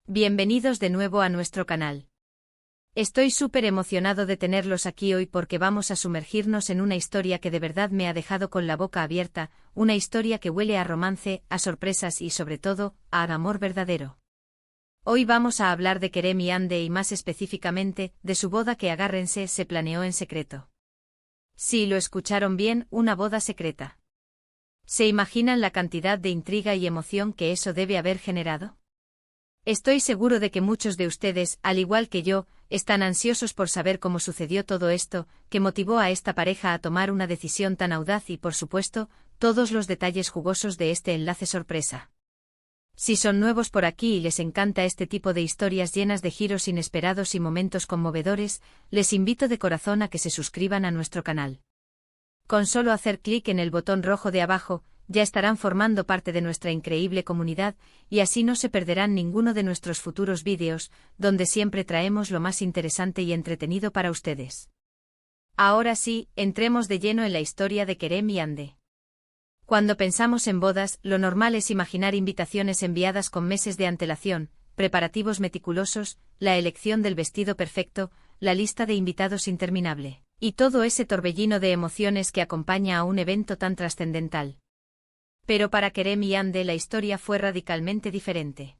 Bienvenidos de nuevo a nuestro canal. Estoy súper emocionado de tenerlos aquí hoy porque vamos a sumergirnos en una historia que de verdad me ha dejado con la boca abierta, una historia que huele a romance, a sorpresas y sobre todo, a amor verdadero. Hoy vamos a hablar de Kerem y Hande y más específicamente, de su boda que agárrense se planeó en secreto. Sí, lo escucharon bien, una boda secreta. ¿Se imaginan la cantidad de intriga y emoción que eso debe haber generado? Estoy seguro de que muchos de ustedes, al igual que yo, están ansiosos por saber cómo sucedió todo esto, que motivó a esta pareja a tomar una decisión tan audaz y, por supuesto, todos los detalles jugosos de este enlace sorpresa. Si son nuevos por aquí y les encanta este tipo de historias llenas de giros inesperados y momentos conmovedores, les invito de corazón a que se suscriban a nuestro canal. Con solo hacer clic en el botón rojo de abajo, ya estarán formando parte de nuestra increíble comunidad, y así no se perderán ninguno de nuestros futuros vídeos, donde siempre traemos lo más interesante y entretenido para ustedes. Ahora sí, entremos de lleno en la historia de Kerem y Hande. Cuando pensamos en bodas, lo normal es imaginar invitaciones enviadas con meses de antelación, preparativos meticulosos, la elección del vestido perfecto, la lista de invitados interminable, y todo ese torbellino de emociones que acompaña a un evento tan trascendental. Pero para Kerem y Hande la historia fue radicalmente diferente.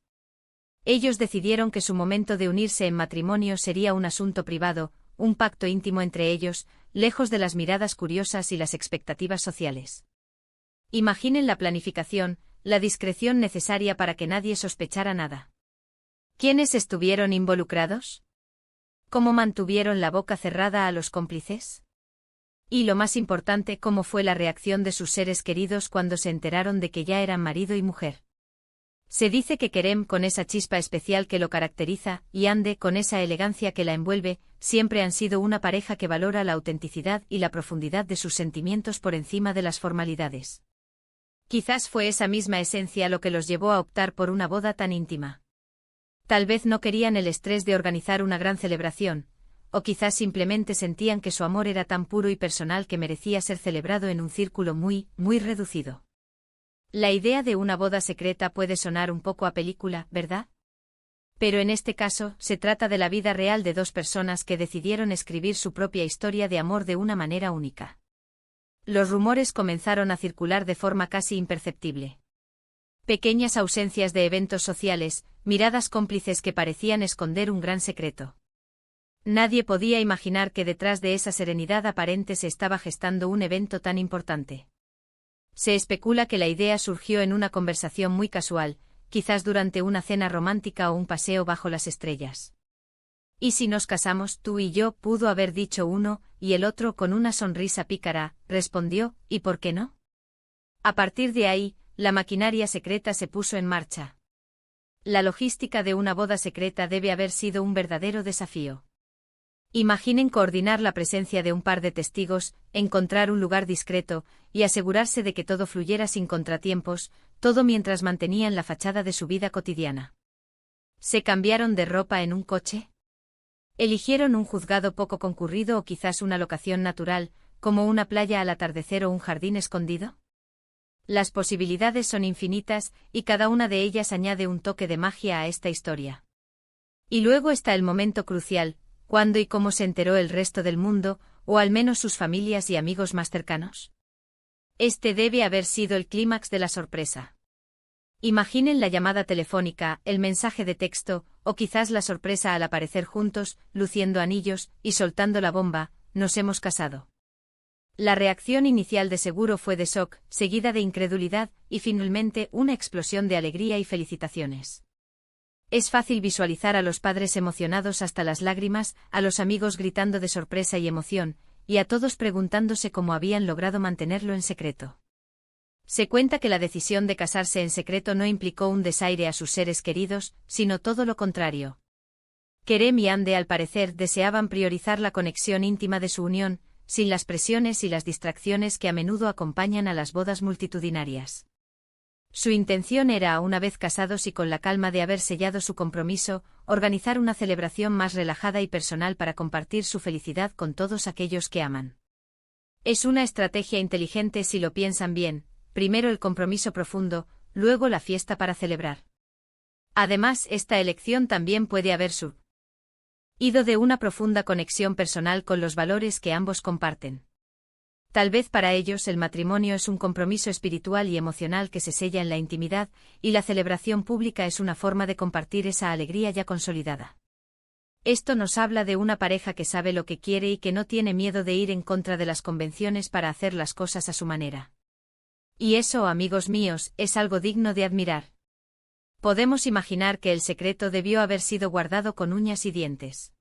Ellos decidieron que su momento de unirse en matrimonio sería un asunto privado, un pacto íntimo entre ellos, lejos de las miradas curiosas y las expectativas sociales. Imaginen la planificación, la discreción necesaria para que nadie sospechara nada. ¿Quiénes estuvieron involucrados? ¿Cómo mantuvieron la boca cerrada a los cómplices? Y lo más importante, ¿cómo fue la reacción de sus seres queridos cuando se enteraron de que ya eran marido y mujer? Se dice que Kerem, con esa chispa especial que lo caracteriza, y Hande, con esa elegancia que la envuelve, siempre han sido una pareja que valora la autenticidad y la profundidad de sus sentimientos por encima de las formalidades. Quizás fue esa misma esencia lo que los llevó a optar por una boda tan íntima. Tal vez no querían el estrés de organizar una gran celebración, o quizás simplemente sentían que su amor era tan puro y personal que merecía ser celebrado en un círculo muy reducido. La idea de una boda secreta puede sonar un poco a película, ¿verdad? Pero en este caso, se trata de la vida real de dos personas que decidieron escribir su propia historia de amor de una manera única. Los rumores comenzaron a circular de forma casi imperceptible. Pequeñas ausencias de eventos sociales, miradas cómplices que parecían esconder un gran secreto. Nadie podía imaginar que detrás de esa serenidad aparente se estaba gestando un evento tan importante. Se especula que la idea surgió en una conversación muy casual, quizás durante una cena romántica o un paseo bajo las estrellas. «¿Y si nos casamos tú y yo?», pudo haber dicho uno, y el otro con una sonrisa pícara, respondió, «¿y por qué no?». A partir de ahí, la maquinaria secreta se puso en marcha. La logística de una boda secreta debe haber sido un verdadero desafío. Imaginen coordinar la presencia de un par de testigos, encontrar un lugar discreto, y asegurarse de que todo fluyera sin contratiempos, todo mientras mantenían la fachada de su vida cotidiana. ¿Se cambiaron de ropa en un coche? ¿Eligieron un juzgado poco concurrido o quizás una locación natural, como una playa al atardecer o un jardín escondido? Las posibilidades son infinitas, y cada una de ellas añade un toque de magia a esta historia. Y luego está el momento crucial, ¿cuándo y cómo se enteró el resto del mundo, o al menos sus familias y amigos más cercanos? Este debe haber sido el clímax de la sorpresa. Imaginen la llamada telefónica, el mensaje de texto, o quizás la sorpresa al aparecer juntos, luciendo anillos, y soltando la bomba, «nos hemos casado». La reacción inicial de seguro fue de shock, seguida de incredulidad, y finalmente una explosión de alegría y felicitaciones. Es fácil visualizar a los padres emocionados hasta las lágrimas, a los amigos gritando de sorpresa y emoción, y a todos preguntándose cómo habían logrado mantenerlo en secreto. Se cuenta que la decisión de casarse en secreto no implicó un desaire a sus seres queridos, sino todo lo contrario. Kerem y Hande al parecer deseaban priorizar la conexión íntima de su unión, sin las presiones y las distracciones que a menudo acompañan a las bodas multitudinarias. Su intención era, una vez casados y con la calma de haber sellado su compromiso, organizar una celebración más relajada y personal para compartir su felicidad con todos aquellos que aman. Es una estrategia inteligente si lo piensan bien, primero el compromiso profundo, luego la fiesta para celebrar. Además, esta elección también puede haber ido de una profunda conexión personal con los valores que ambos comparten. Tal vez para ellos el matrimonio es un compromiso espiritual y emocional que se sella en la intimidad, y la celebración pública es una forma de compartir esa alegría ya consolidada. Esto nos habla de una pareja que sabe lo que quiere y que no tiene miedo de ir en contra de las convenciones para hacer las cosas a su manera. Y eso, amigos míos, es algo digno de admirar. Podemos imaginar que el secreto debió haber sido guardado con uñas y dientes.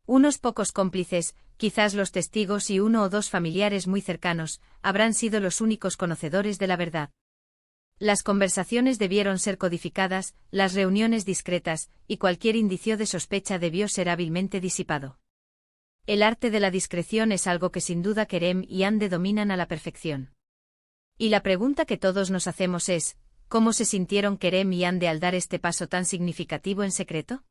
Unos pocos cómplices, quizás los testigos y uno o dos familiares muy cercanos, habrán sido los únicos conocedores de la verdad. Las conversaciones debieron ser codificadas, las reuniones discretas, y cualquier indicio de sospecha debió ser hábilmente disipado. El arte de la discreción es algo que sin duda Kerem y Ande dominan a la perfección. Y la pregunta que todos nos hacemos es, ¿cómo se sintieron Kerem y Ande al dar este paso tan significativo en secreto?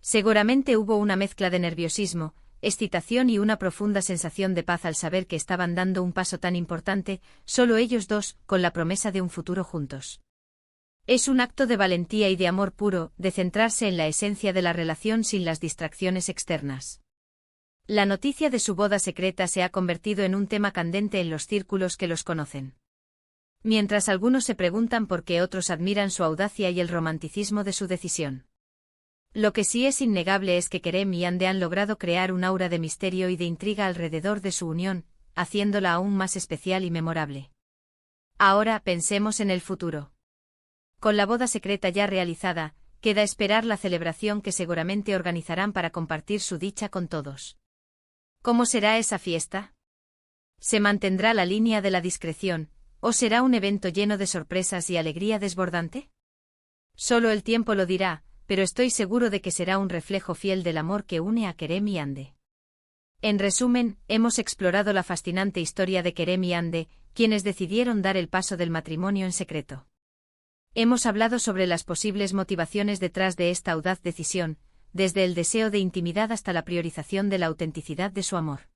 Seguramente hubo una mezcla de nerviosismo, excitación y una profunda sensación de paz al saber que estaban dando un paso tan importante, solo ellos dos, con la promesa de un futuro juntos. Es un acto de valentía y de amor puro, de centrarse en la esencia de la relación sin las distracciones externas. La noticia de su boda secreta se ha convertido en un tema candente en los círculos que los conocen. Mientras algunos se preguntan por qué otros admiran su audacia y el romanticismo de su decisión. Lo que sí es innegable es que Kerem y Ande han logrado crear un aura de misterio y de intriga alrededor de su unión, haciéndola aún más especial y memorable. Ahora pensemos en el futuro. Con la boda secreta ya realizada, queda esperar la celebración que seguramente organizarán para compartir su dicha con todos. ¿Cómo será esa fiesta? ¿Se mantendrá la línea de la discreción, o será un evento lleno de sorpresas y alegría desbordante? Solo el tiempo lo dirá, pero estoy seguro de que será un reflejo fiel del amor que une a Kerem y Ande. En resumen, hemos explorado la fascinante historia de Kerem y Ande, quienes decidieron dar el paso del matrimonio en secreto. Hemos hablado sobre las posibles motivaciones detrás de esta audaz decisión, desde el deseo de intimidad hasta la priorización de la autenticidad de su amor.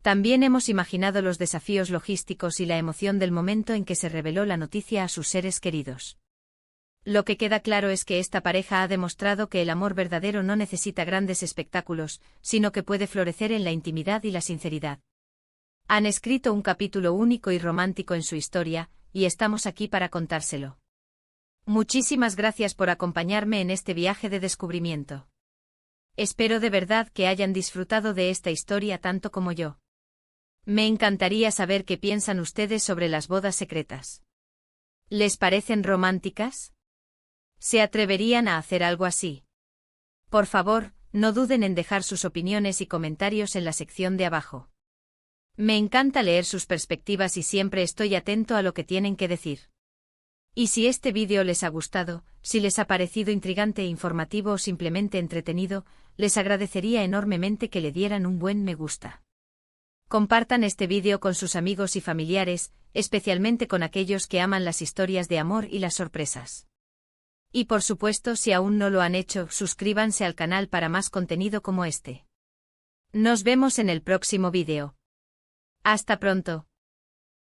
También hemos imaginado los desafíos logísticos y la emoción del momento en que se reveló la noticia a sus seres queridos. Lo que queda claro es que esta pareja ha demostrado que el amor verdadero no necesita grandes espectáculos, sino que puede florecer en la intimidad y la sinceridad. Han escrito un capítulo único y romántico en su historia, y estamos aquí para contárselo. Muchísimas gracias por acompañarme en este viaje de descubrimiento. Espero de verdad que hayan disfrutado de esta historia tanto como yo. Me encantaría saber qué piensan ustedes sobre las bodas secretas. ¿Les parecen románticas? ¿Se atreverían a hacer algo así? Por favor, no duden en dejar sus opiniones y comentarios en la sección de abajo. Me encanta leer sus perspectivas y siempre estoy atento a lo que tienen que decir. Y si este vídeo les ha gustado, si les ha parecido intrigante e informativo o simplemente entretenido, les agradecería enormemente que le dieran un buen me gusta. Compartan este vídeo con sus amigos y familiares, especialmente con aquellos que aman las historias de amor y las sorpresas. Y por supuesto, si aún no lo han hecho, suscríbanse al canal para más contenido como este. Nos vemos en el próximo vídeo. Hasta pronto.